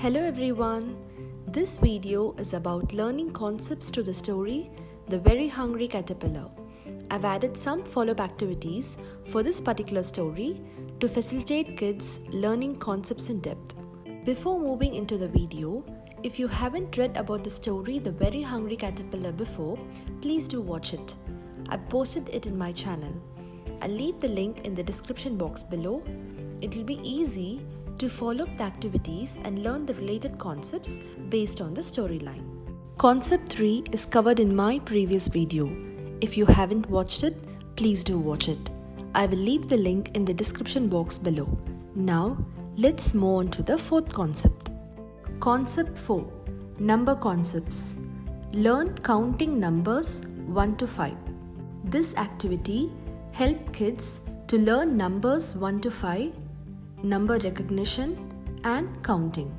Hello everyone, this video is about learning concepts to the story The Very Hungry Caterpillar. I've added some follow-up activities for this particular story to facilitate kids learning concepts in depth. Before moving into the video, if you haven't read about the story The Very Hungry Caterpillar before, please do watch it. I've posted it in my channel. I'll leave the link in the description box below. It will be easy to follow up the activities and learn the related concepts based on the storyline. Concept 3 is covered in my previous video. If you haven't watched it, please do watch it. I will leave the link in the description box below. Now, let's move on to the fourth concept. Concept 4. Number concepts. Learn counting numbers 1 to 5. This activity helps kids to learn numbers 1 to 5, number recognition and counting.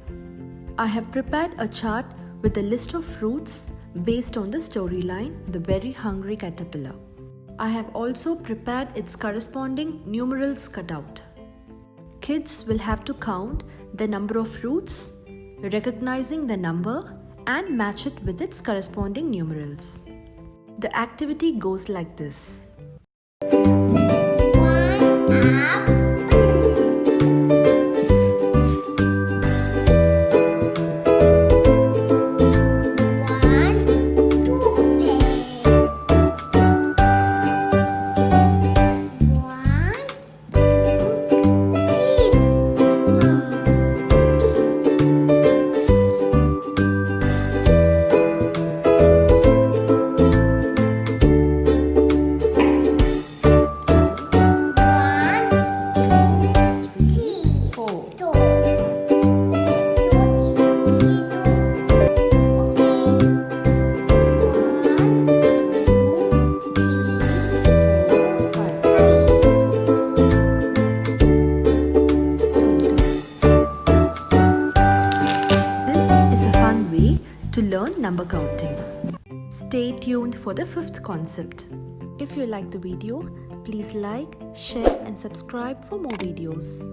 I have prepared a chart with a list of fruits based on the storyline The Very Hungry Caterpillar. I have also prepared its corresponding numerals cutout. Kids will have to count the number of fruits, recognizing the number and match it with its corresponding numerals. The activity goes like this. To learn number counting. Stay tuned for the fifth concept. If you like the video, please like, share and subscribe for more videos.